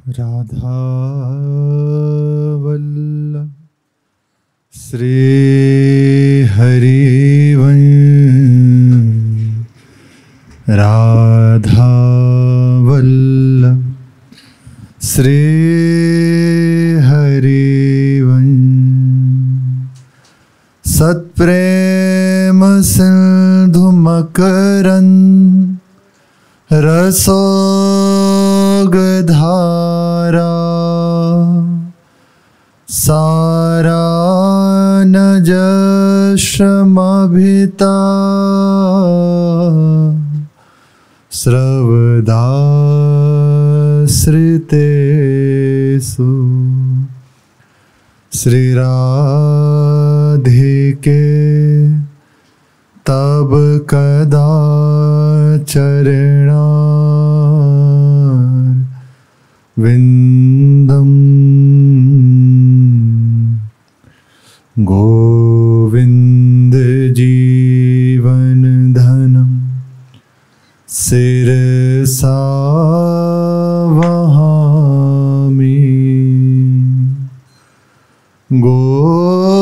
राधा वल्लभ श्री हरिवंश। राधा वल्लभ श्री हरिवंश। सत्प्रेम सिंधु मकरंद रसोगधारा सारा नजश्रमभिता श्रवदाश्रितेषु श्री राधिके तब कदा चरणा विंदम गोविंद जीवन धनम शिरसा वहामि। गोविंद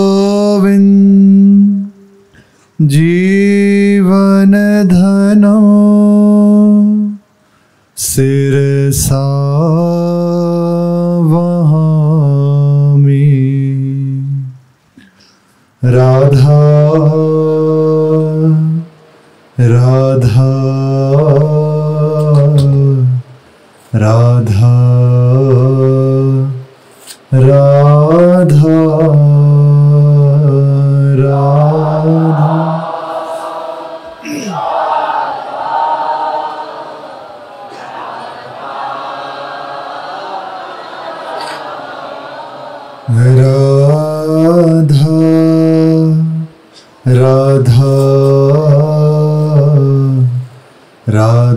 जीवन धनो शिरसा वहामि। राधा राधा राधा राधा राधा राधा राधा राधा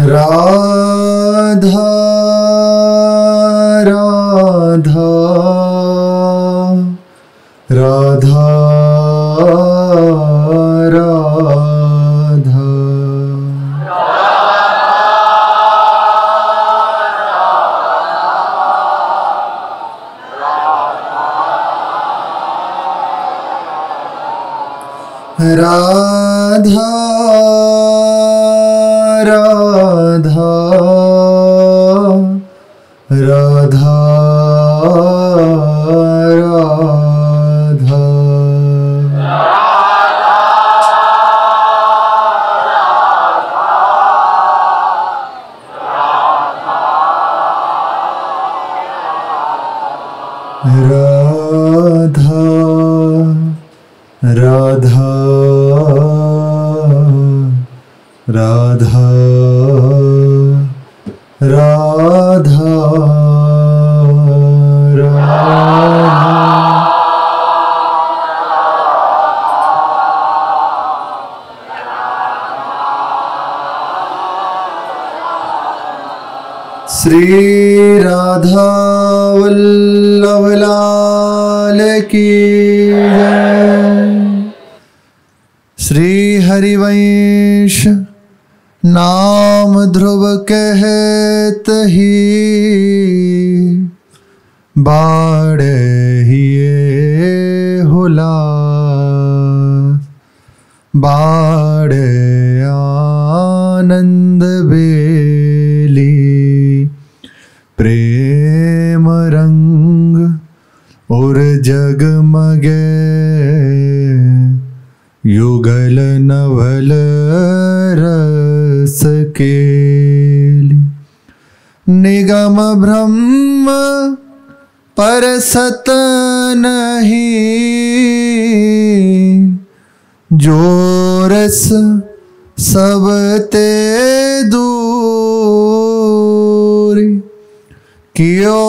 राधा राधा राधा राधा राधा राधा राधा राधा राधा श्री राधा वल्लभ लाल की जय। श्री हरिवंश नाम ध्रुव कहत ही बाड़े हिये हुला बाड़े आनंद बेली प्रेम रंग और जगमगे युगल नवल रस केली निगम ब्रह्म पर सत नहीं जो रस सब ते दूर कियो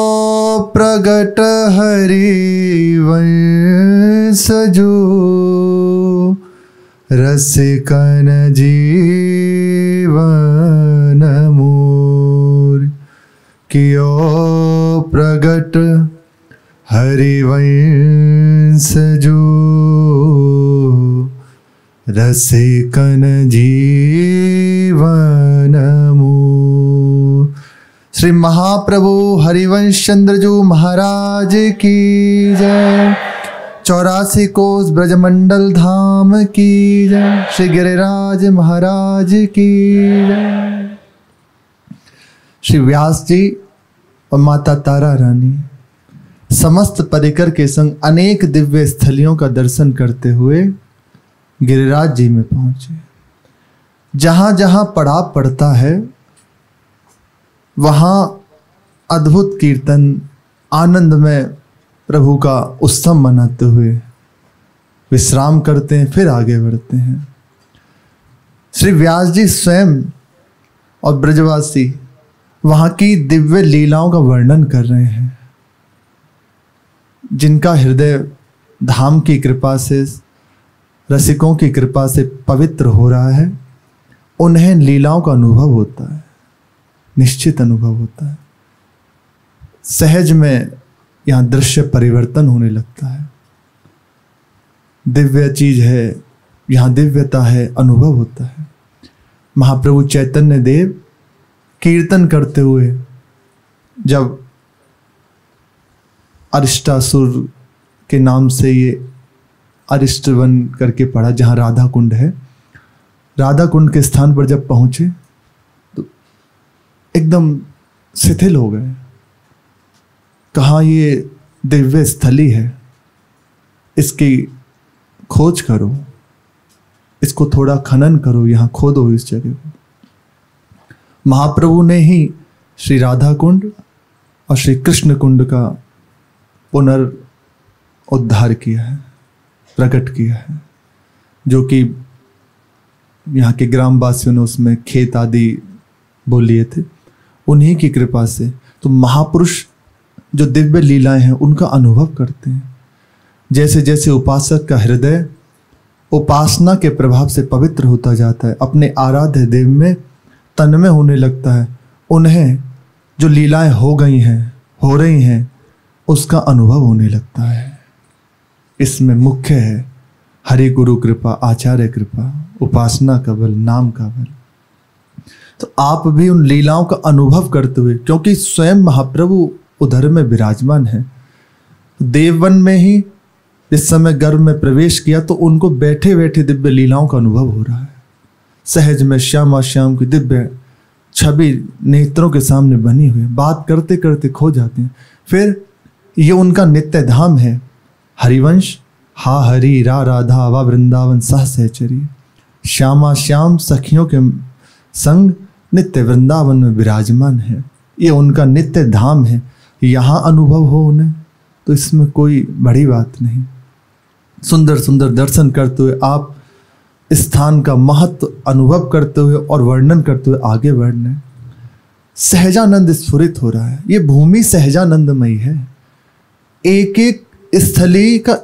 प्रगट हरिवंश जो रसिकन जीवन मोह। कियो प्रगट हरिवंश जो रसिकन जीवन मूल। श्री महाप्रभु हरिवंश चंद्र जी महाराज की जय। 84 कोस ब्रजमंडल धाम की जय। श्री गिरिराज महाराज की जय। श्री व्यास जी और माता तारा रानी समस्त परिकर के संग अनेक दिव्य स्थलियों का दर्शन करते हुए गिरिराज जी में पहुंचे। जहां जहां पड़ाव पड़ता है वहां अद्भुत कीर्तन आनंद में प्रभु का उत्सव मनाते हुए विश्राम करते हैं, फिर आगे बढ़ते हैं। श्री व्यास जी स्वयं और ब्रजवासी वहां की दिव्य लीलाओं का वर्णन कर रहे हैं। जिनका हृदय धाम की कृपा से, रसिकों की कृपा से पवित्र हो रहा है, उन्हें लीलाओं का अनुभव होता है, निश्चित अनुभव होता है। सहज में यहाँ दृश्य परिवर्तन होने लगता है। दिव्य चीज है, यहाँ दिव्यता है, अनुभव होता है। महाप्रभु चैतन्य देव कीर्तन करते हुए जब अरिष्टासुर के नाम से ये अरिष्ट वन करके पड़ा, जहाँ राधा कुंड है, राधा कुंड के स्थान पर जब पहुंचे तो एकदम शिथिल हो गए। कहाँ ये दिव्य स्थली है, इसकी खोज करो, इसको थोड़ा खनन करो, यहाँ खोदो इस जगह को। महाप्रभु ने ही श्री राधा कुंड और श्री कृष्ण कुंड का पुनर्उद्धार किया है, प्रकट किया है, जो कि यहाँ के ग्रामवासियों ने उसमें खेत आदि बो लिए थे। उन्हीं की कृपा से तो महापुरुष जो दिव्य लीलाएं हैं उनका अनुभव करते हैं। जैसे जैसे उपासक का हृदय उपासना के प्रभाव से पवित्र होता जाता है, अपने आराध्य देव में तन्मय होने लगता है, उन्हें जो लीलाएं हो गई हैं, हो रही हैं, उसका अनुभव होने लगता है। इसमें मुख्य है हरि गुरु कृपा, आचार्य कृपा, उपासना का बल, नाम का बल। तो आप भी उन लीलाओं का अनुभव करते हुए, क्योंकि स्वयं महाप्रभु उधर में विराजमान है, देववन में ही जिस समय गर्भ में प्रवेश किया तो उनको बैठे बैठे दिव्य लीलाओं का अनुभव हो रहा है। सहज में श्यामा श्याम की दिव्य छवि नेत्रों के सामने बनी हुई, बात करते करते खो जाते हैं। फिर ये उनका नित्य धाम है। हरिवंश हा हरि रा राधा वा वृंदावन सह सहचरी, श्यामा श्याम सखियों के संग नित्य वृंदावन में विराजमान है। ये उनका नित्य धाम है। यहाँ अनुभव हो उन्हें तो इसमें कोई बड़ी बात नहीं। सुंदर सुंदर दर्शन करते हुए आप स्थान का महत्व अनुभव करते हुए और वर्णन करते हुए आगे बढ़ने, सहजानंद स्फुरित हो रहा है। ये भूमि सहजानंदमयी है। एक एक स्थली का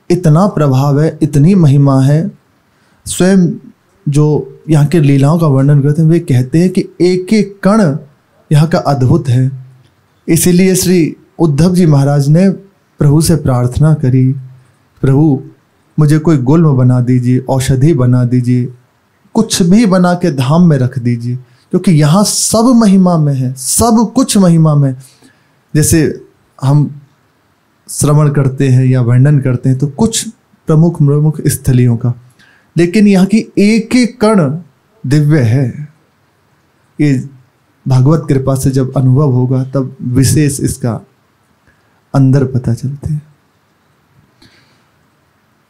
इतना प्रभाव है, इतनी महिमा है। स्वयं जो यहाँ के लीलाओं का वर्णन करते हैं वे कहते हैं कि एक एक कण यहाँ का अद्भुत है। इसीलिए श्री उद्धव जी महाराज ने प्रभु से प्रार्थना करी, प्रभु मुझे कोई गुल्म बना दीजिए, औषधि बना दीजिए, कुछ भी बना के धाम में रख दीजिए, क्योंकि यहाँ सब महिमा में है, सब कुछ महिमा में। जैसे हम श्रवण करते हैं या वर्णन करते हैं तो कुछ प्रमुख प्रमुख स्थलियों का, लेकिन यहाँ की एक एक कण दिव्य है। ये भगवत कृपा से जब अनुभव होगा तब विशेष इसका अंदर पता चलते हैं।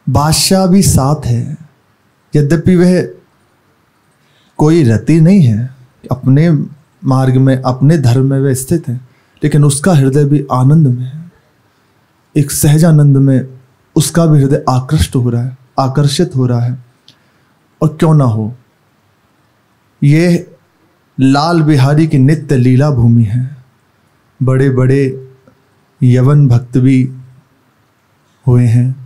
बादशाह भी साथ है, यद्यपि वह कोई रति नहीं है, अपने मार्ग में अपने धर्म में वह स्थित है, लेकिन उसका हृदय भी आनंद में है, एक सहजानंद में उसका भी हृदय आकृष्ट हो रहा है, आकर्षित हो रहा है। और क्यों ना हो, ये लाल बिहारी की नित्य लीला भूमि है। बड़े बड़े यवन भक्त भी हुए हैं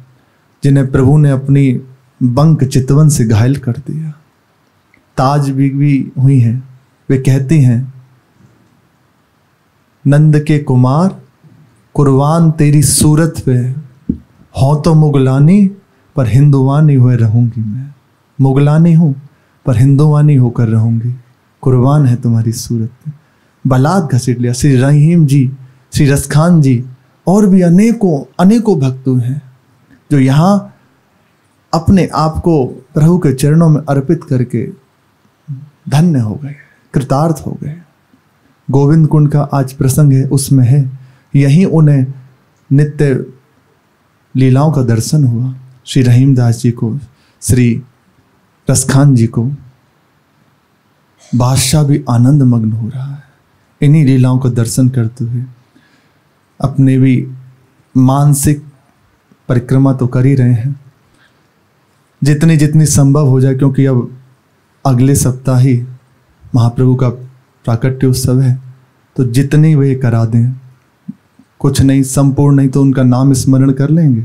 जिन्हें प्रभु ने अपनी बंक चितवन से घायल कर दिया। ताज भी हुई हैं। वे कहती हैं नंद के कुमार कुर्बान तेरी सूरत पे, हो तो मुगलानी पर हिंदुवानी हुए रहूंगी मैं। मुगलानी हूँ पर हिंदुवानी होकर रहूंगी, कुर्बान है तुम्हारी सूरत पे। बलात् घसीट लिया। श्री रहीम जी, श्री रसखान जी और भी अनेकों भक्त हैं जो यहाँ अपने आप को प्रभु के चरणों में अर्पित करके धन्य हो गए, कृतार्थ हो गए। गोविंद कुंड का आज प्रसंग है, उसमें है, यहीं उन्हें नित्य लीलाओं का दर्शन हुआ। श्री रहीमदास जी को, श्री रसखान जी को। बादशाह भी आनंद मग्न हो रहा है इन्हीं लीलाओं का दर्शन करते हुए। अपने भी मानसिक परिक्रमा तो कर ही रहे हैं, जितनी जितनी संभव हो जाए, क्योंकि अब अगले सप्ताह ही महाप्रभु का प्राकट्य उत्सव है, तो जितनी वे करा दें, कुछ नहीं संपूर्ण नहीं तो उनका नाम स्मरण कर लेंगे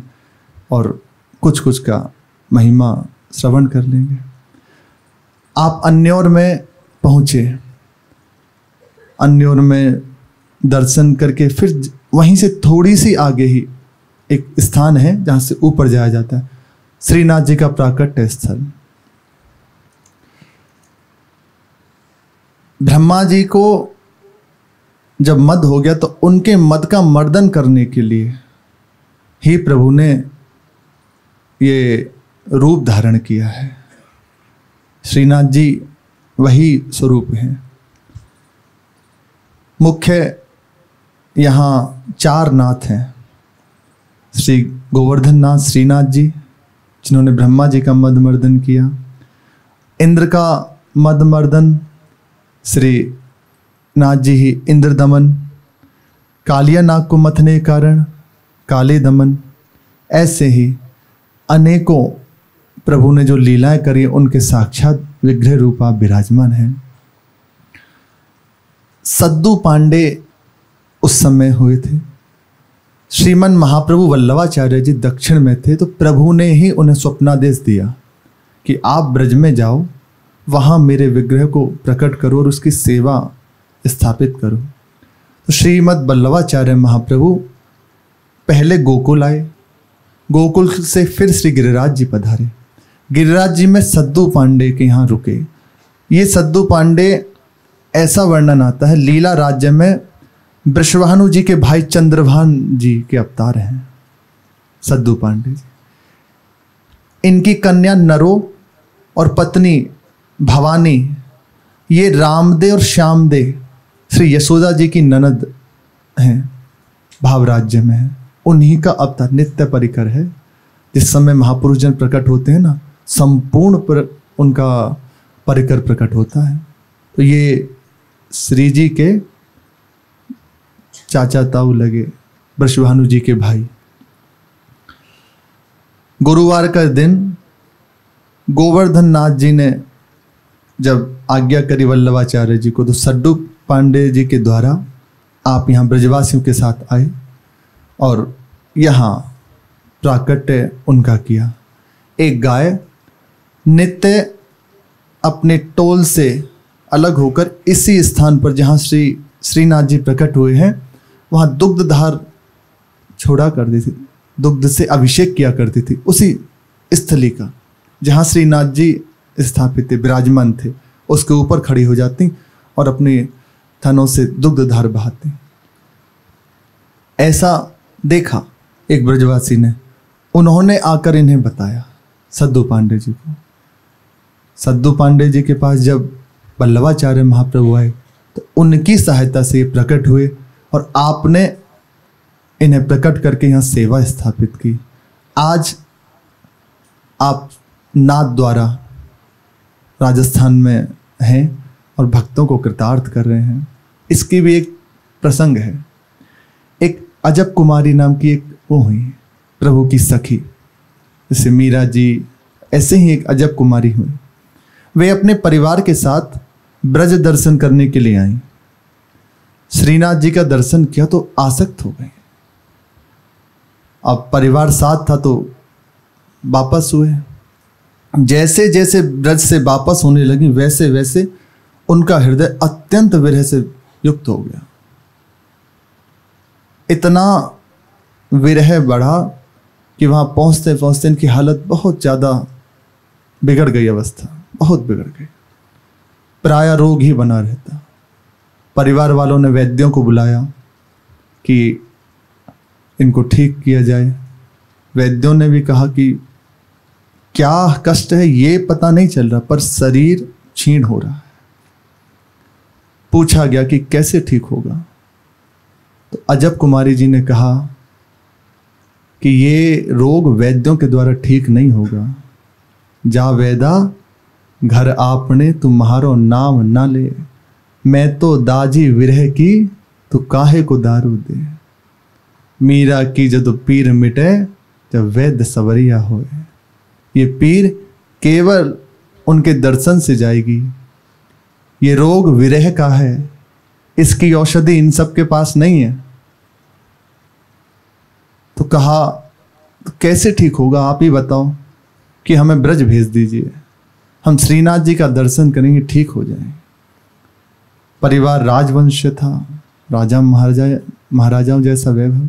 और कुछ कुछ का महिमा श्रवण कर लेंगे। आप अन्योर में पहुँचे, अन्योर में दर्शन करके फिर वहीं से थोड़ी सी आगे ही एक स्थान है जहाँ से ऊपर जाया जाता है, श्रीनाथ जी का प्राकट्य स्थल। ब्रह्मा जी को जब मद हो गया तो उनके मद का मर्दन करने के लिए ही प्रभु ने ये रूप धारण किया है। श्रीनाथ जी वही स्वरूप हैं। मुख्य यहाँ 4 नाथ हैं। श्री गोवर्धन नाथ श्रीनाथ जी, जिन्होंने ब्रह्मा जी का मद मर्दन किया। इंद्र का मद मर्दन श्री नाथ जी ही इंद्र दमन। कालिया नाग को मथने के कारण काले दमन। ऐसे ही अनेकों प्रभु ने जो लीलाएं करी उनके साक्षात विग्रह रूपा विराजमान हैं। सद्दू पांडे उस समय हुए थे। श्रीमन महाप्रभु वल्लभाचार्य जी दक्षिण में थे, तो प्रभु ने ही उन्हें स्वप्नादेश दिया कि आप ब्रज में जाओ, वहाँ मेरे विग्रह को प्रकट करो और उसकी सेवा स्थापित करो। तो श्रीमद वल्लभाचार्य महाप्रभु पहले गोकुल आए, गोकुल से फिर श्री गिरिराज जी पधारे। गिरिराज जी में सद्दू पांडे के यहाँ रुके। ये सद्दू पांडे, ऐसा वर्णन आता है, लीला राज्य में वृषभानु जी के भाई चंद्रभान जी के अवतार हैं सद्दू पांडे जी। इनकी कन्या नरो और पत्नी भवानी, ये रामदे और श्यामदे श्री यशोदा जी की ननद हैं, भाव राज्य में है। उन्हीं का अवतार नित्य परिकर है। जिस समय महापुरुष जन प्रकट होते हैं ना, संपूर्ण पर उनका परिकर प्रकट होता है। तो ये श्री जी के चाचा ताऊ लगे, वृषभानु जी के भाई। गुरुवार का दिन गोवर्धन नाथ जी ने जब आज्ञा करी वल्लभाचार्य जी को, तो सद्दू पांडे जी के द्वारा आप यहाँ ब्रजवासियों के साथ आए और यहाँ प्राकट्य उनका किया। एक गाय नित्य अपने टोल से अलग होकर इसी स्थान पर जहाँ श्रीनाथ जी प्रकट हुए हैं, वहाँ दुग्धधार छोड़ा करती थी, दुग्ध से अभिषेक किया करती थी। उसी स्थली का जहाँ श्रीनाथ जी स्थापित थे, विराजमान थे, उसके ऊपर खड़ी हो जाती और अपने थनों से दुग्धधार बहाती। ऐसा देखा एक ब्रजवासी ने, उन्होंने आकर इन्हें बताया सद्दू पांडे जी को। सद्दू पांडे जी के पास जब वल्लभाचार्य महाप्रभु आए तो उनकी सहायता से ये प्रकट हुए और आपने इन्हें प्रकट करके यहाँ सेवा स्थापित की। आज आप नाथ द्वारा राजस्थान में हैं और भक्तों को कृतार्थ कर रहे हैं। इसकी भी एक प्रसंग है। एक अजब कुमारी नाम की एक वो हुई प्रभु की सखी, जैसे मीरा जी, ऐसे ही एक अजब कुमारी हुई। वे अपने परिवार के साथ ब्रज दर्शन करने के लिए आई। श्रीनाथ जी का दर्शन किया तो आसक्त हो गए। अब परिवार साथ था तो वापस हुए। जैसे जैसे ब्रज से वापस होने लगी, वैसे वैसे उनका हृदय अत्यंत विरह से युक्त हो गया। इतना विरह बढ़ा कि वहाँ पहुँचते पहुँचते इनकी हालत बहुत ज़्यादा बिगड़ गई, अवस्था बहुत बिगड़ गई, प्राय रोग ही बना रहता। परिवार वालों ने वैद्यों को बुलाया कि इनको ठीक किया जाए। वैद्यों ने भी कहा कि क्या कष्ट है ये पता नहीं चल रहा, पर शरीर क्षीण हो रहा है। पूछा गया कि कैसे ठीक होगा, तो अजब कुमारी जी ने कहा कि ये रोग वैद्यों के द्वारा ठीक नहीं होगा। जा वैदा घर आपने तुम्हारो नाम ना ले, मैं तो दाजी विरह की तो काहे को दारू दे। मीरा की जब पीर मिटे जब वैद्य सवरिया होए। ये पीर केवल उनके दर्शन से जाएगी। ये रोग विरह का है, इसकी औषधि इन सब के पास नहीं है। तो कहा तो कैसे ठीक होगा, आप ही बताओ कि हमें ब्रज भेज दीजिए, हम श्रीनाथ जी का दर्शन करेंगे, ठीक हो जाए। परिवार राजवंश था, राजा महाराजाओं जैसा वैभव,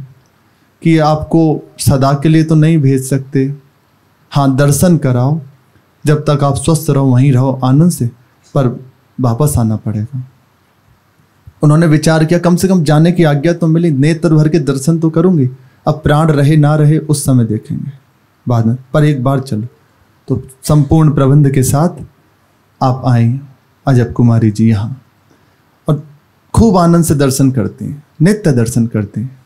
कि आपको सदा के लिए तो नहीं भेज सकते, हाँ दर्शन कराओ, जब तक आप स्वस्थ रहो वहीं रहो आनंद से, पर वापस आना पड़ेगा। उन्होंने विचार किया कम से कम जाने की आज्ञा तो मिली, नेत्र भर के दर्शन तो करूंगी, अब प्राण रहे ना रहे उस समय देखेंगे बाद में, पर एक बार चलो। तो संपूर्ण प्रबंध के साथ आप आए अजब कुमारी जी यहाँ, और खूब आनंद से दर्शन करते हैं, नित्य दर्शन करते हैं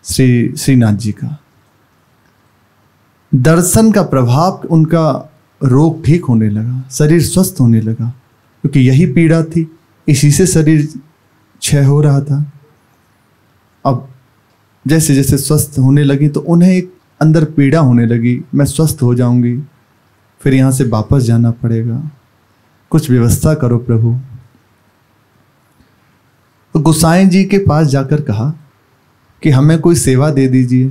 श्रीनाथ जी का। दर्शन का प्रभाव, उनका रोग ठीक होने लगा, शरीर स्वस्थ होने लगा, क्योंकि यही पीड़ा थी, इसी से शरीर क्षय हो रहा था। अब जैसे जैसे स्वस्थ होने लगी तो उन्हें एक अंदर पीड़ा होने लगी, मैं स्वस्थ हो जाऊंगी, फिर यहाँ से वापस जाना पड़ेगा, कुछ व्यवस्था करो प्रभु। तो गोसाई जी के पास जाकर कहा कि हमें कोई सेवा दे दीजिए,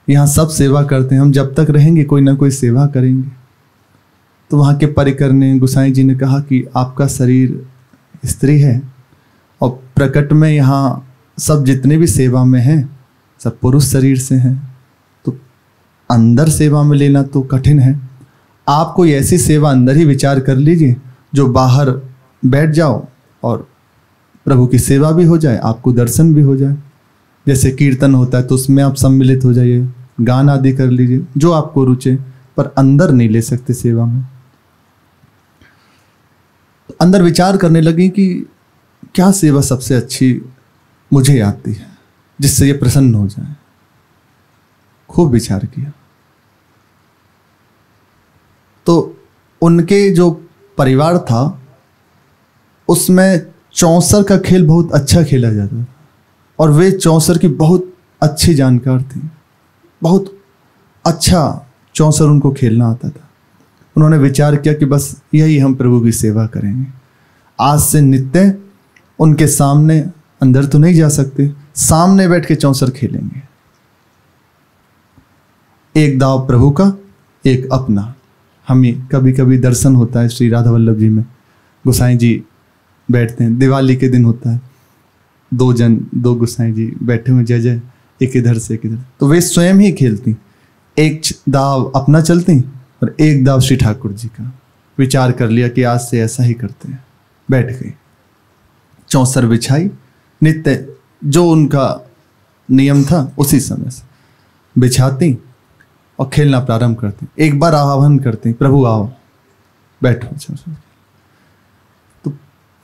यहाँ सब सेवा करते हैं, हम जब तक रहेंगे कोई ना कोई सेवा करेंगे। तो वहाँ के परिकर ने, गोसाई जी ने कहा कि आपका शरीर स्त्री है और प्रकट में यहाँ सब जितने भी सेवा में हैं सब पुरुष शरीर से हैं, तो अंदर सेवा में लेना तो कठिन है। आप कोई ऐसी सेवा अंदर ही विचार कर लीजिए जो बाहर बैठ जाओ और प्रभु की सेवा भी हो जाए, आपको दर्शन भी हो जाए। जैसे कीर्तन होता है तो उसमें आप सम्मिलित हो जाइए, गान आदि कर लीजिए, जो आपको रुचे, पर अंदर नहीं ले सकते सेवा में। तो अंदर विचार करने लगी कि क्या सेवा सबसे अच्छी मुझे आती है जिससे ये प्रसन्न हो जाए। खूब विचार किया तो उनके जो परिवार था उसमें चौसर का खेल बहुत अच्छा खेला जाता था, और वे चौसर की बहुत अच्छी जानकार थी, बहुत अच्छा चौसर उनको खेलना आता था। उन्होंने विचार किया कि बस यही हम प्रभु की सेवा करेंगे, आज से नित्य उनके सामने, अंदर तो नहीं जा सकते, सामने बैठ के चौसर खेलेंगे। एक दाव प्रभु का, एक अपना। हमें कभी कभी दर्शन होता है श्री राधा वल्लभ जी में, गोसाई जी बैठते हैं, दिवाली के दिन होता है, दो गोसाई जी बैठे हुए, जय जय, एक इधर से एक इधर, तो वे स्वयं ही खेलती, एक दाव अपना चलती और एक दाव श्री ठाकुर जी का। विचार कर लिया कि आज से ऐसा ही करते हैं, बैठ गई, चौसर बिछाई, नित्य जो उनका नियम था उसी समय से बिछाती और खेलना प्रारंभ करती। एक बार आह्वान करती, प्रभु आओ बैठो, तो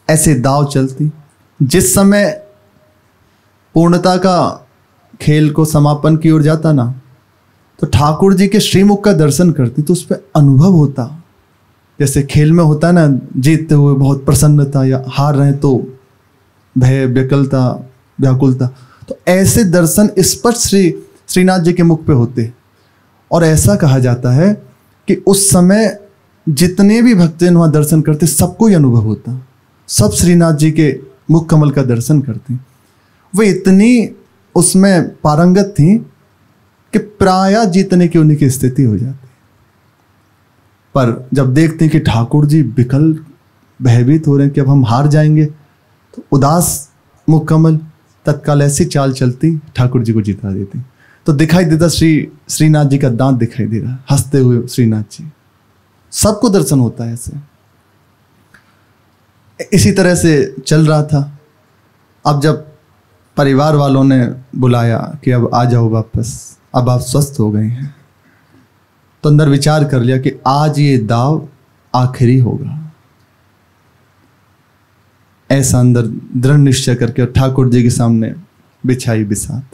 ऐसे दाव चलती। जिस समय पूर्णता का खेल को समापन की ओर जाता ना, तो ठाकुर जी के श्रीमुख का दर्शन करती, तो उस पर अनुभव होता, जैसे खेल में होता है ना, जीतते हुए बहुत प्रसन्नता, या हार रहे तो भय, व्यकलता, व्याकुलता, तो ऐसे दर्शन स्पष्ट श्रीनाथ जी के मुख पे होते। और ऐसा कहा जाता है कि उस समय जितने भी भक्तजन वहाँ दर्शन करते सबको ही अनुभव होता, सब श्रीनाथ जी के मुख कमल का दर्शन करते। वे इतनी उसमें पारंगत थी कि प्राय जीतने की उनकी स्थिति हो जाती। पर जब देखते कि ठाकुर जी विकल, भयभीत हो रहे हैं कि अब हम हार जाएंगे, तो उदास मुख कमल, तत्काल ऐसी चाल चलती, ठाकुर जी को जिता देती। तो दिखाई देता श्रीनाथ जी का दांत दिखाई दे रहा, हंसते हुए श्रीनाथ जी, सबको दर्शन होता है ऐसे। इसी तरह से चल रहा था। अब जब परिवार वालों ने बुलाया कि अब आ जाओ वापस, अब आप स्वस्थ हो गए हैं, तो अंदर विचार कर लिया कि आज ये दाव आखिरी होगा। ऐसा अंदर दृढ़ निश्चय करके ठाकुर जी के सामने बिछाई बिसात,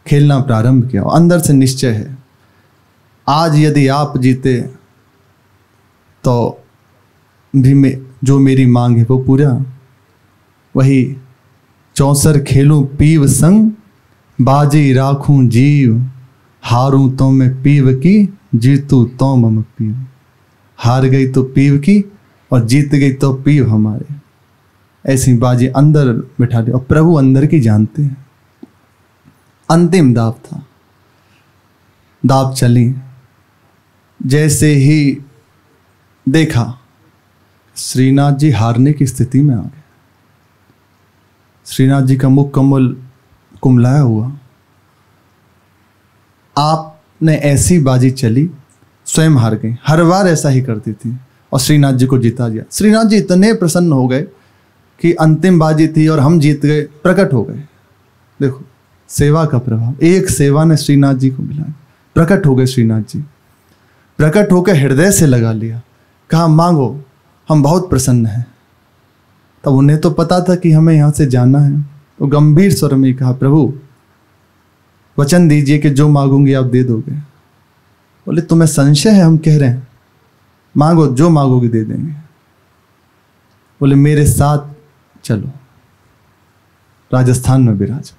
खेलना प्रारंभ किया। अंदर से निश्चय है, आज यदि आप जीते तो भी जो मेरी मांग है वो पूरा। वही 64 खेलूं पीव संग, बाजी राखूं जीव, हारूं तो मैं पीव की, जीतू तो मम पीव। हार गई तो पीव की और जीत गई तो पीव हमारे। ऐसी बाजी अंदर बिठा दी और प्रभु अंदर की जानते हैं। अंतिम दाव था, दाव चली। जैसे ही देखा श्रीनाथ जी हारने की स्थिति में आ गए। श्रीनाथ जी का मुख कमल कुमलाया हुआ। आपने ऐसी बाजी चली, स्वयं हार गई। हर बार ऐसा ही करती थी और श्रीनाथ जी को जिता दिया। श्रीनाथ जी इतने प्रसन्न हो गए कि अंतिम बाजी थी और हम जीत गए, प्रकट हो गए। देखो सेवा का प्रभाव, एक सेवा ने श्रीनाथ जी को मिला, प्रकट हो गए। श्रीनाथ जी प्रकट होकर हृदय से लगा लिया, कहा मांगो, हम बहुत प्रसन्न हैं। तब उन्हें तो पता था कि हमें यहाँ से जाना है, तो गंभीर स्वर में कहा प्रभु वचन दीजिए कि जो मांगूंगी आप दे दोगे। बोले तुम्हें संशय है, हम कह रहे हैं मांगो, जो मांगोगे दे देंगे। बोले मेरे साथ चलो, राजस्थान में विराज।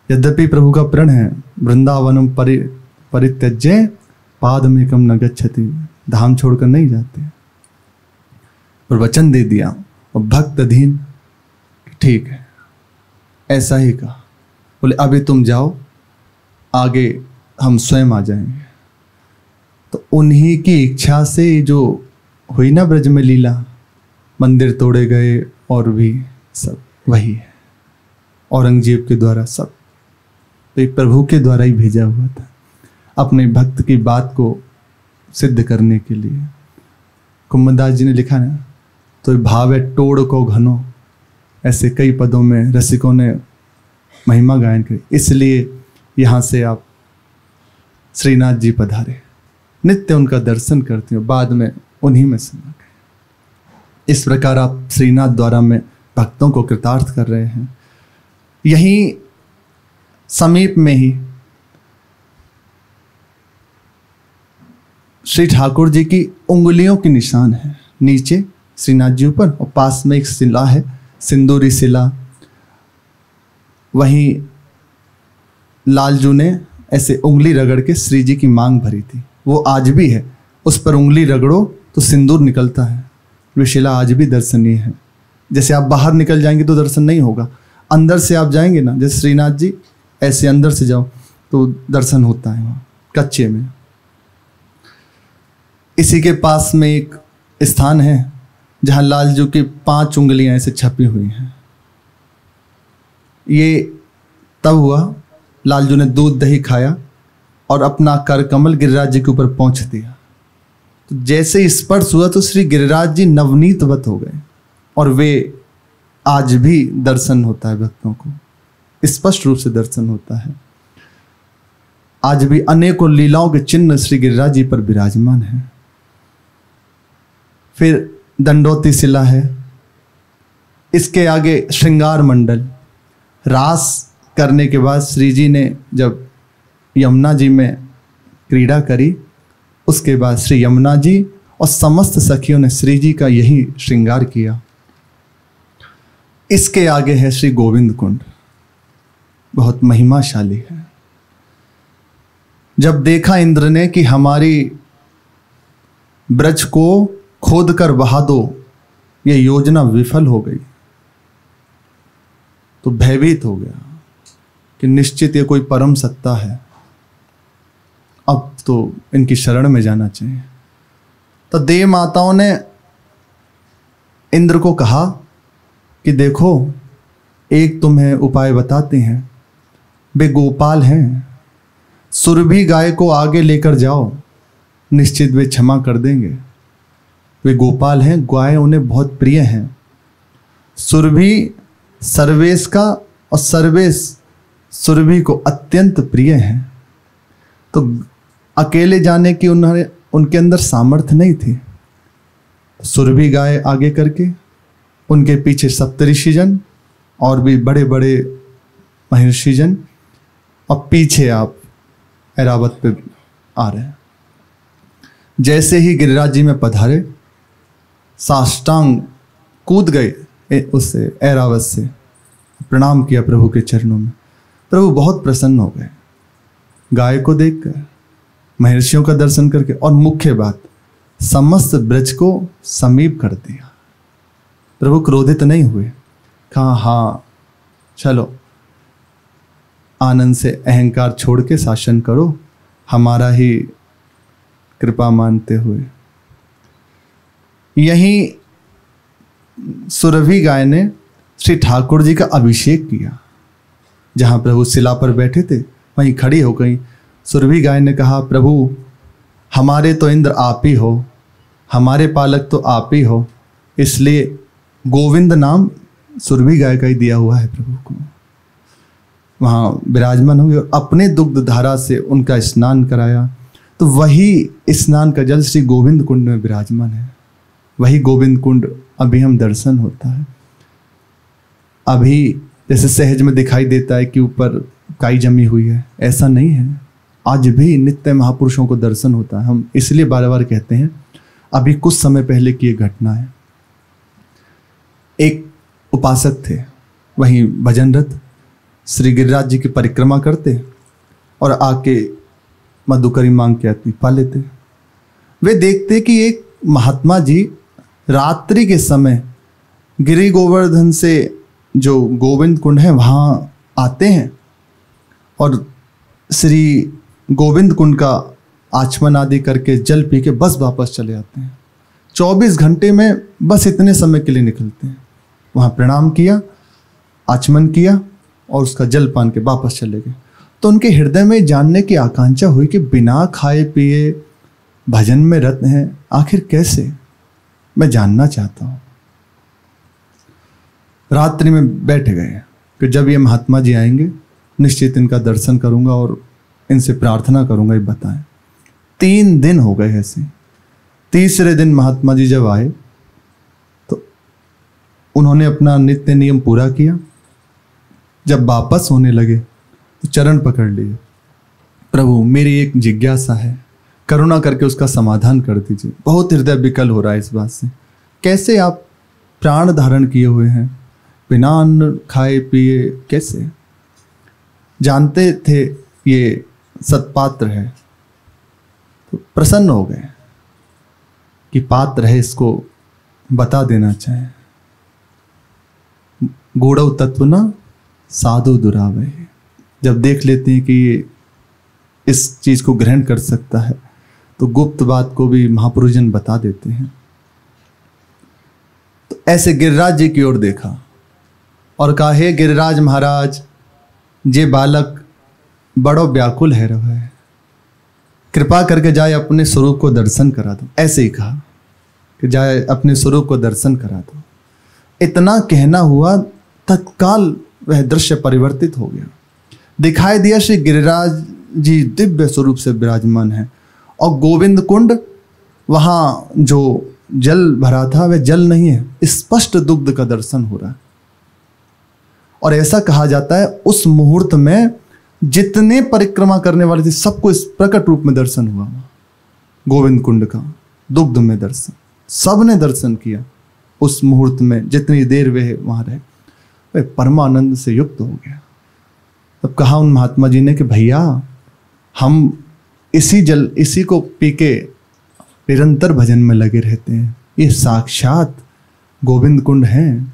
यद्यपि प्रभु का प्रण है वृंदावनम परित्यज्य पादमेकम न गच्छति, धाम छोड़कर नहीं जाते। और वचन दे दिया और भक्त अधीन, ठीक है ऐसा ही कहा। बोले अभी तुम जाओ, आगे हम स्वयं आ जाएंगे। तो उन्हीं की इच्छा से जो हुई ना ब्रज में लीला, मंदिर तोड़े गए और भी सब वही है, औरंगजेब के द्वारा सब, तो एक प्रभु के द्वारा ही भेजा हुआ था अपने भक्त की बात को सिद्ध करने के लिए। कुम्भदास जी ने लिखा ना, तो भावे टोड़ को घनो, ऐसे कई पदों में रसिकों ने महिमा गायन करी। इसलिए यहाँ से आप श्रीनाथ जी पधारे, नित्य उनका दर्शन करती हो, बाद में उन्हीं में समा गए। इस प्रकार आप श्रीनाथ द्वारा में भक्तों को कृतार्थ कर रहे हैं। यहीं समीप में ही श्री ठाकुर जी की उंगलियों के निशान है, नीचे श्रीनाथ जी ऊपर, और पास में एक शिला है, सिंदूरी शिला। वहीं लालजू ने ऐसे उंगली रगड़ के श्री जी की मांग भरी थी, वो आज भी है। उस पर उंगली रगड़ो तो सिंदूर निकलता है। वो शिला आज भी दर्शनीय है। जैसे आप बाहर निकल जाएंगे तो दर्शन नहीं होगा, अंदर से आप जाएंगे ना, जैसे श्रीनाथ जी ऐसे अंदर से जाओ तो दर्शन होता है वहाँ कच्चे में। इसी के पास में एक स्थान है जहाँ लालजू की 5 उंगलियां ऐसे छपी हुई हैं। ये तब हुआ लालजू ने दूध दही खाया और अपना कर कमल गिरिराज जी के ऊपर पहुंच दिया। तो जैसे ही स्पर्श हुआ तो श्री गिरिराज जी नवनीतवत हो गए, और वे आज भी दर्शन होता है भक्तों को, स्पष्ट रूप से दर्शन होता है। आज भी अनेकों लीलाओं के चिन्ह श्री गिरिराज जी पर विराजमान है। फिर दंडोती शिला है, इसके आगे श्रृंगार मंडल। रास करने के बाद श्री जी ने जब यमुना जी में क्रीड़ा करी, उसके बाद श्री यमुना जी और समस्त सखियों ने श्री जी का यही श्रृंगार किया। इसके आगे है श्री गोविंद कुंड, बहुत महिमाशाली है। जब देखा इंद्र ने कि हमारी ब्रज को खोद कर बहा दो, ये योजना विफल हो गई, तो भयभीत हो गया कि निश्चित ये कोई परम सत्ता है, अब तो इनकी शरण में जाना चाहिए। तो देव माताओं ने इंद्र को कहा कि देखो एक तुम्हें उपाय बताते हैं, वे गोपाल हैं, सुरभि गाय को आगे लेकर जाओ, निश्चित वे क्षमा कर देंगे। वे गोपाल हैं, गाय उन्हें बहुत प्रिय हैं। सुरभि सर्वेश का और सर्वेश सुरभि को अत्यंत प्रिय हैं। तो अकेले जाने की उनके अंदर सामर्थ्य नहीं थी। सुरभि गाय आगे करके, उनके पीछे सप्तऋषिजन और भी बड़े बड़े महर्षिजन, और पीछे आप ऐरावत पे आ रहे हैं। जैसे ही गिरिराज जी में पधारे, साष्टांग कूद गए उससे, ऐरावत से प्रणाम किया प्रभु के चरणों में। प्रभु बहुत प्रसन्न हो गए गाय को देखकर, महर्षियों का दर्शन करके, और मुख्य बात समस्त ब्रज को समीप कर दिया। प्रभु क्रोधित नहीं हुए, कहा हाँ चलो आनंद से अहंकार छोड़ के शासन करो, हमारा ही कृपा मानते हुए। यहीं सुरभि गाय ने श्री ठाकुर जी का अभिषेक किया। जहां प्रभु शिला पर बैठे थे वहीं खड़ी हो गई। सुरभि गाय ने कहा, प्रभु हमारे तो इंद्र आप ही हो, हमारे पालक तो आप ही हो, इसलिए गोविंद नाम सुरभि गाय का ही दिया हुआ है प्रभु को। वहाँ विराजमान होंगे और अपने दुग्ध धारा से उनका स्नान कराया। तो वही स्नान का जल श्री गोविंद कुंड में विराजमान है। वही गोविंद कुंड अभी हम दर्शन होता है। अभी जैसे सहज में दिखाई देता है कि ऊपर काई जमी हुई है, ऐसा नहीं है। आज भी नित्य महापुरुषों को दर्शन होता है। हम इसलिए बार बार कहते हैं, अभी कुछ समय पहले की एक घटना है। एक उपासक थे, वहीं भजनरत श्री गिरिराज जी की परिक्रमा करते और आके मधुकरी मांग के आती पा लेते। वे देखते कि एक महात्मा जी रात्रि के समय गिरि गोवर्धन से जो गोविंद कुंड है वहाँ आते हैं और श्री गोविंद कुंड का आचमन आदि करके जल पी के बस वापस चले आते हैं। 24 घंटे में बस इतने समय के लिए निकलते हैं। वहाँ प्रणाम किया, आचमन किया और उसका जल पान के वापस चले गए। तो उनके हृदय में जानने की आकांक्षा हुई कि बिना खाए पिए भजन में रत हैं, आखिर कैसे, मैं जानना चाहता हूँ। रात्रि में बैठ गए कि जब ये महात्मा जी आएंगे निश्चित इनका दर्शन करूंगा और इनसे प्रार्थना करूंगा, ये बताएं। 3 दिन हो गए ऐसे। तीसरे दिन महात्मा जी जब आए तो उन्होंने अपना नित्य नियम पूरा किया। जब वापस होने लगे तो चरण पकड़ लिए, प्रभु मेरी एक जिज्ञासा है, करुणा करके उसका समाधान कर दीजिए। बहुत हृदय विकल हो रहा है इस बात से। कैसे आप प्राण धारण किए हुए हैं, बिना अन्न खाए पिए, कैसे? जानते थे ये सत्पात्र है तो प्रसन्न हो गए कि पात्र है, इसको बता देना चाहे। गूढ़ तत्व न साधु दुरावे। जब देख लेते हैं कि ये इस चीज को ग्रहण कर सकता है तो गुप्त बात को भी महापुरुषजन बता देते हैं। तो ऐसे गिरिराज जी की ओर देखा और कहा, हे गिरिराज महाराज, जे बालक बड़ो व्याकुल है रहे, कृपा करके जाए अपने स्वरूप को दर्शन करा दो। ऐसे ही कहा कि जाए अपने स्वरूप को दर्शन करा दो। इतना कहना हुआ, तत्काल वह दृश्य परिवर्तित हो गया। दिखाई दिया श्री गिरिराज जी दिव्य स्वरूप से विराजमान है और गोविंद कुंड, वहाँ जो जल भरा था वह जल नहीं है, स्पष्ट दुग्ध का दर्शन हो रहा है। और ऐसा कहा जाता है उस मुहूर्त में जितने परिक्रमा करने वाले थे सबको इस प्रकट रूप में दर्शन हुआ। गोविंद कुंड का दुग्ध में दर्शन, सबने दर्शन किया उस मुहूर्त में। जितनी देर वे वहां रहे वे परमानंद से युक्त हो गया। तब कहा उन महात्मा जी ने कि भैया, हम इसी को पी के निरंतर भजन में लगे रहते हैं। ये साक्षात गोविंद कुंड है,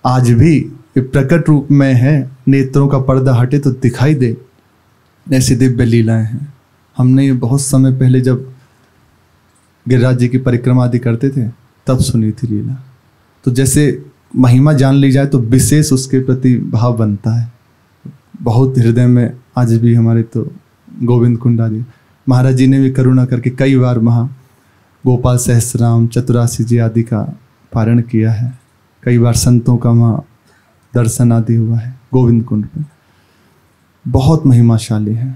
आज भी ये प्रकट रूप में है। नेत्रों का पर्दा हटे तो दिखाई दे, ऐसी दिव्य लीलाएं हैं। हमने ये बहुत समय पहले जब गिरिराज जी की परिक्रमा आदि करते थे तब सुनी थी लीला। तो जैसे महिमा जान ली जाए तो विशेष उसके प्रति भाव बनता है। बहुत हृदय में आज भी हमारे तो गोविंद कुंड आदि महाराज जी ने भी करुणा करके कई बार वहाँ गोपाल सहस्रनाम चतुरासी जी आदि का पारण किया है। कई बार संतों का वहाँ दर्शन आदि हुआ है। गोविंद कुंड पर बहुत महिमाशाली है।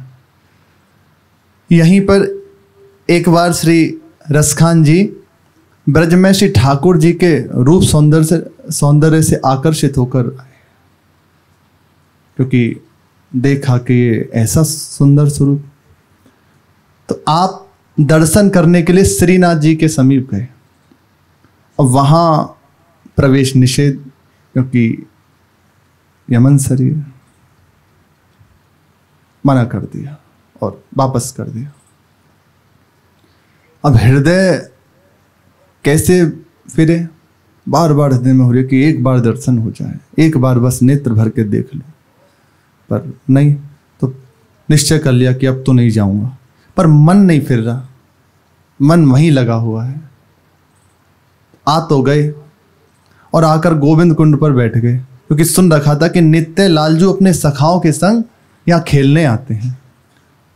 यहीं पर एक बार श्री रसखान जी ब्रज में श्री ठाकुर जी के रूप सौंदर्य से आकर्षित होकर आए, क्योंकि देखा कि ये ऐसा सुंदर स्वरूप। तो आप दर्शन करने के लिए श्रीनाथ जी के समीप गए और वहां प्रवेश निषेध, क्योंकि यमन शरीर मना कर दिया और वापस कर दिया। अब हृदय कैसे फिरे, बार बार हृदय में हो रही कि एक बार दर्शन हो जाए, एक बार बस नेत्र भर के देख लो, पर नहीं। तो निश्चय कर लिया कि अब तो नहीं जाऊंगा, पर मन नहीं फिर रहा, मन वहीं लगा हुआ है। आ तो गए और आकर गोविंद कुंड पर बैठ गए, क्योंकि सुन रखा था कि नित्य लालजू अपने सखाओं के संग यहाँ खेलने आते हैं,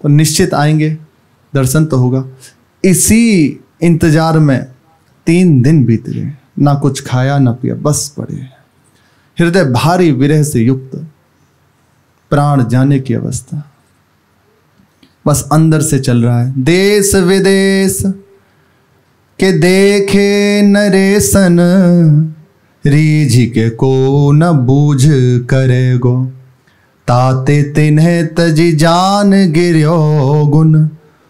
तो निश्चित आएंगे, दर्शन तो होगा। इसी इंतजार में 3 दिन बीत गए, ना कुछ खाया ना पिया, बस पड़े, हृदय भारी विरह से युक्त, प्राण जाने की अवस्था, बस अंदर से चल रहा है। देश विदेश के देखे नरेशन, रीझ के को न बूझ करेगो, ताते तिन्हे तजी जान गिर्यो गुण,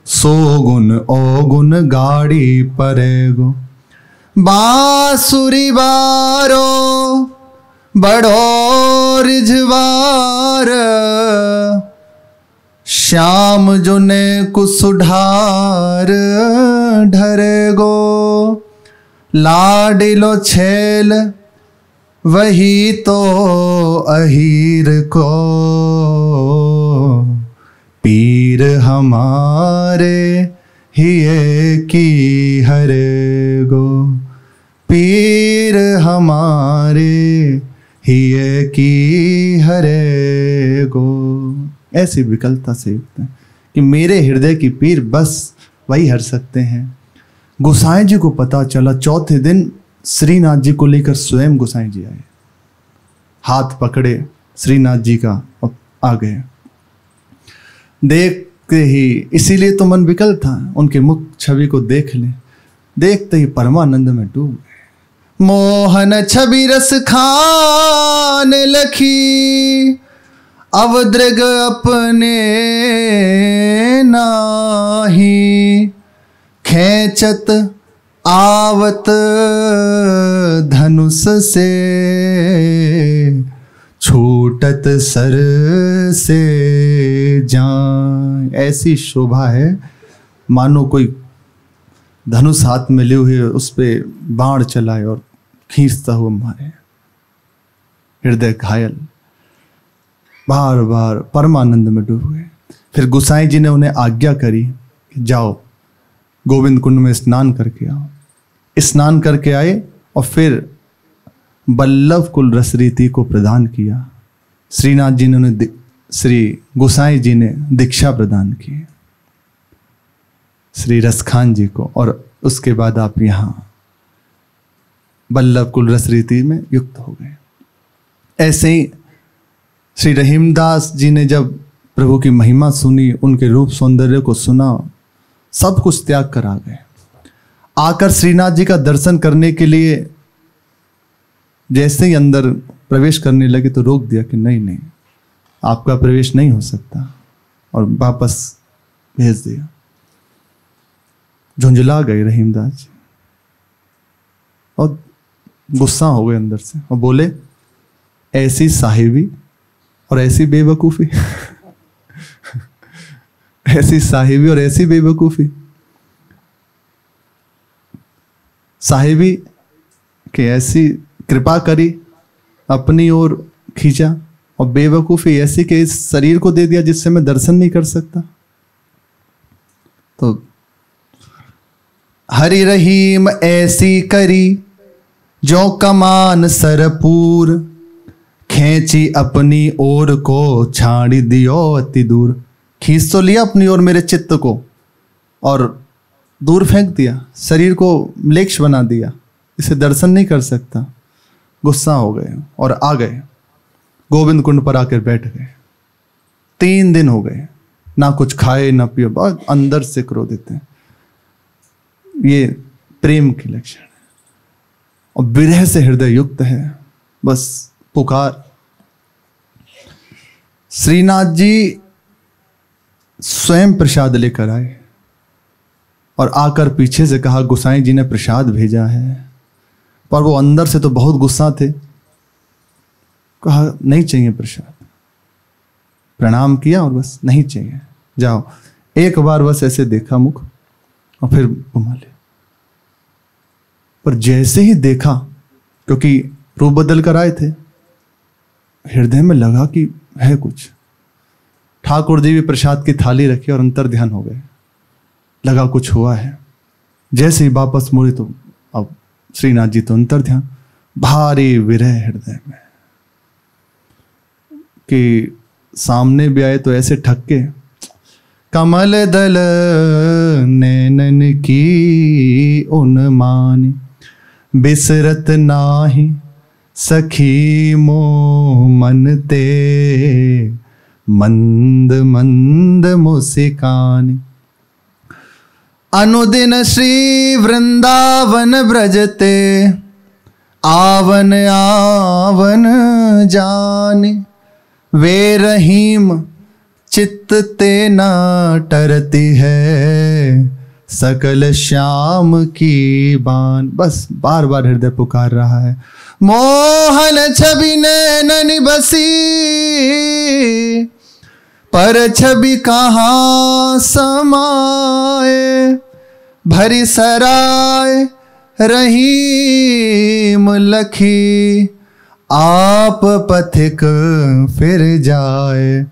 सो गुण ओ गुण गाड़ी परेगो। बांसुरी बारो बड़ो रिझवार, श्याम जो ने कुसुढार ढरेगो। लाडिलो छेल वही तो अहीर को, पीर हमारे हिये की हरेगो, पीर हमारे हिये की हरेगो। ऐसी विकलता से युक्त है कि मेरे हृदय की पीर बस वही हर सकते हैं। गोसाई जी को पता चला, चौथे दिन श्रीनाथ जी को लेकर स्वयं गोसाई जी आए, हाथ पकड़े श्रीनाथ जी का और आ गए। देखते ही, इसीलिए तो मन विकल था, उनके मुख छवि को देख ले, देखते ही परमानंद में डूब गए। मोहन छवि रस खान लखी, अवदृग अपने नाही, खेचत आवत धनुष से, छूटत सर से जान। ऐसी शोभा है मानो कोई धनुष हाथ में लिए हुए उस पे बाण चलाए और खींचता हुआ मारे। हृदय घायल, बार बार परमानंद में डूब गए। फिर गोसाई जी ने उन्हें आज्ञा करी कि जाओ गोविंद कुंड में स्नान करके आओ। स्नान करके आए और फिर बल्लभ कुल रसरीति को प्रदान किया। श्रीनाथ जी ने उन्हें, श्री गोसाई जी ने दीक्षा प्रदान की श्री रसखान जी को, और उसके बाद आप यहाँ बल्लभ कुल रसरीति में युक्त हो गए। ऐसे ही श्री रहीमदास जी ने जब प्रभु की महिमा सुनी, उनके रूप सौंदर्य को सुना, सब कुछ त्याग कर आ गए। आकर श्रीनाथ जी का दर्शन करने के लिए जैसे ही अंदर प्रवेश करने लगे तो रोक दिया कि नहीं नहीं, आपका प्रवेश नहीं हो सकता, और वापस भेज दिया। झुंझला गए रहीमदास जी और गुस्सा हो गए अंदर से, और बोले ऐसी साहिबी और ऐसी बेवकूफ़ी ऐसी साहिबी और ऐसी बेवकूफ़ी। साहिबी कि ऐसी कृपा करी, अपनी ओर खींचा, और बेवकूफ़ी ऐसी कि इस शरीर को दे दिया जिससे मैं दर्शन नहीं कर सकता। तो हरि रहीम ऐसी करी जो कमान सरपूर, खींची अपनी ओर को छाड़ी दियो अति दूर। खींच तो लिया अपनी ओर मेरे चित्त को और दूर फेंक दिया, शरीर को म्लेच्छ बना दिया, इसे दर्शन नहीं कर सकता। गुस्सा हो गए और आ गए, गोविंद कुंड पर आकर बैठ गए। 3 दिन हो गए, ना कुछ खाए ना पिए, बहुत अंदर से क्रोधित हैं। ये प्रेम की लक्षण है और विरह से हृदय युक्त है। बस पुकार। श्रीनाथ जी स्वयं प्रसाद लेकर आए और आकर पीछे से कहा गोसाई जी ने प्रसाद भेजा है। पर वो अंदर से तो बहुत गुस्सा थे। कहा नहीं चाहिए प्रसाद। प्रणाम किया और बस नहीं चाहिए, जाओ। एक बार बस ऐसे देखा मुख और फिर घुमा ले। पर जैसे ही देखा, क्योंकि रूप बदल कर आए थे, हृदय में लगा कि है कुछ। ठाकुर जी भी प्रसाद की थाली रखी और अंतर ध्यान हो गए, लगा कुछ हुआ है। जैसे ही वापस मुड़े तो अब श्रीनाथ जी तो अंतर ध्यान, भारी विरह हृदय में कि सामने भी आए तो ऐसे ठक्के, कमल दल नैनन की उन्मानी, बिसरत नाही सखी मोह मन ते, मंद मंद मुस्कानी। अनुदिन श्री वृंदावन ब्रजते, आवन आवन जाने, वे रहीम चित्त ते न टरती है, सकल श्याम की बान। बस बार बार हृदय पुकार रहा है, मोहन छवि नैनन बसी, पर छवि कहाँ समाए, भरी सराय रहीम लखी, आप पथिक फिर जाए।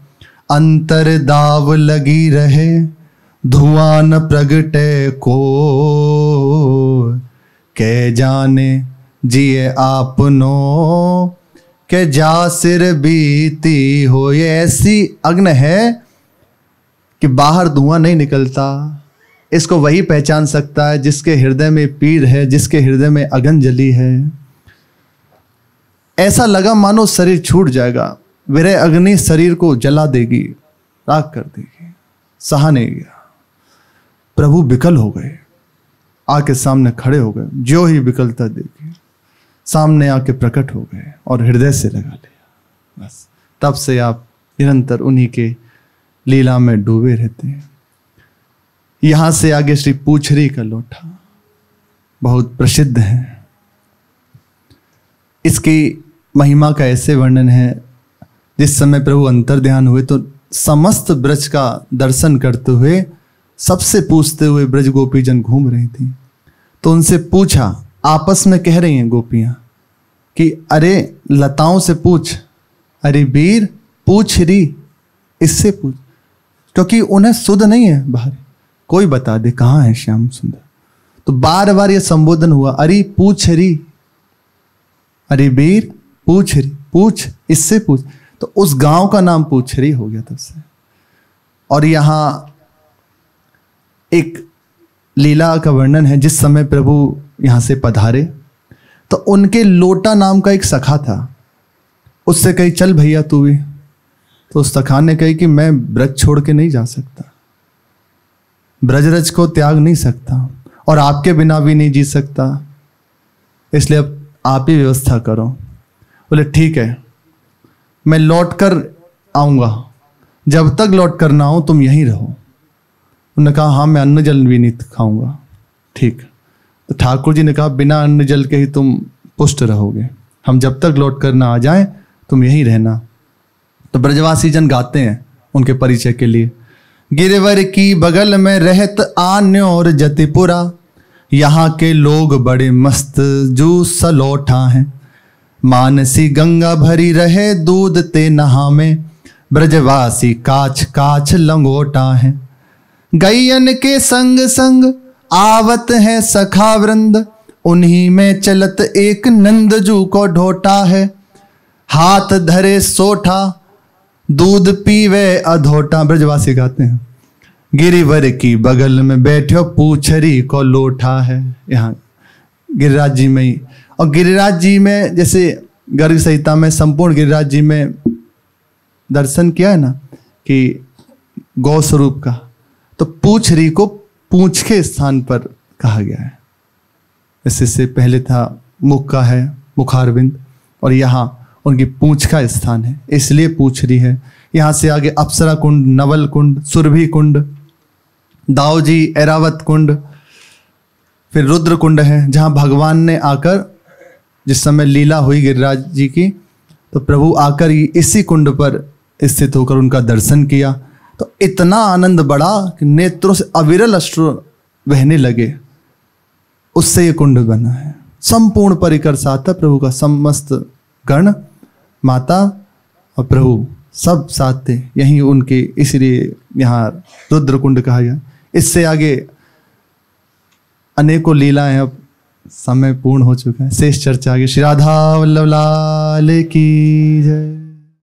अंतर दाव लगी रहे, धुआं न प्रगटे को, के जाने जिए आपनो, के जा सिर बीती हो। ये ऐसी अग्नि है कि बाहर धुआं नहीं निकलता। इसको वही पहचान सकता है जिसके हृदय में पीड़ है, जिसके हृदय में अग्नि जली है। ऐसा लगा मानो शरीर छूट जाएगा, विरह अग्नि शरीर को जला देगी, राख कर देगी, सहा नहीं गया। प्रभु विकल हो गए, आके सामने खड़े हो गए। जो ही विकलता देखी, सामने आके प्रकट हो गए और हृदय से लगा लिया। बस तब से आप निरंतर उन्हीं के लीला में डूबे रहते हैं। यहां से आगे श्री पूछरी का लोटा बहुत प्रसिद्ध है। इसकी महिमा का ऐसे वर्णन है, जिस समय प्रभु अंतर ध्यान हुए तो समस्त ब्रज का दर्शन करते हुए, सबसे पूछते हुए ब्रज गोपी जन घूम रही थी। तो उनसे पूछा, आपस में कह रही हैं गोपियां कि अरे लताओं से पूछ, अरे वीर पूछ री, इससे पूछ, क्योंकि उन्हें सुध नहीं है बाहर, कोई बता दे कहाँ है श्याम सुंदर। तो बार बार ये संबोधन हुआ, अरे पूछ री, अरे वीर पूछ री, पूछ इससे पूछ। तो उस गांव का नाम पूछरी हो गया तब से। और यहां एक लीला का वर्णन है, जिस समय प्रभु यहां से पधारे तो उनके लोटा नाम का एक सखा था। उससे कही चल भैया तू भी। तो उस सखा ने कही कि मैं ब्रज छोड़ के नहीं जा सकता, ब्रजरज को त्याग नहीं सकता और आपके बिना भी नहीं जी सकता, इसलिए अब आप ही व्यवस्था करो। बोले ठीक है, मैं लौट कर आऊँगा, जब तक लौट कर ना आऊँ तुम यहीं रहो। उन्होंने कहा हाँ मैं अन्न जल भी नहीं खाऊंगा। ठीक। तो ठाकुर जी ने कहा बिना अन्न जल के ही तुम पुष्ट रहोगे, हम जब तक लौट कर ना आ जाएं तुम यहीं रहना। तो ब्रजवासी जन गाते हैं उनके परिचय के लिए, गिरवर की बगल में रहत आन्यो और जतिपुरा, यहाँ के लोग बड़े मस्त जूस सलोठा हैं, मानसी गंगा भरी रहे दूध ते नहा में, ब्रजवासी काछ काछ लंगोटा है, गैयन के संग संग आवत है सखा वृंद, उन्हीं में चलत एक नंदजू को ढोटा है, हाथ धरे सोठा दूध पीवे अधोटा। ब्रजवासी गाते हैं, गिरिवर की बगल में बैठो पूछरी को लोटा है। यहाँ गिरिराज जी में ही, और गिरिराज जी में जैसे गर्ग संहिता में संपूर्ण गिरिराज जी में दर्शन किया है ना कि गौ स्वरूप का, तो पूछरी को पूंछ के स्थान पर कहा गया है। इससे पहले था मुख का है मुखारविंद, और यहाँ उनकी पूंछ का स्थान है, इसलिए पूछरी है। यहाँ से आगे अप्सरा कुंड, नवल कुंड, सुरभि कुंड, दाऊजी, ऐरावत कुंड, फिर रुद्र कुंड है, जहाँ भगवान ने आकर जिस समय लीला हुई गिरिराज जी की, तो प्रभु आकर इसी कुंड पर स्थित होकर उनका दर्शन किया। तो इतना आनंद बढ़ा कि नेत्रों से अविरल अश्रु बहने लगे, उससे ये कुंड बना है। संपूर्ण परिकर साथ है प्रभु का, समस्त गण, माता और प्रभु सब साथ थे यहीं उनके, इसलिए यहाँ रुद्र कुंड कहा गया। इससे आगे अनेकों लीलाएं, अब समय पूर्ण हो चुका है, शेष चर्चा आगे। श्री राधा वल्लभ लाल की जय।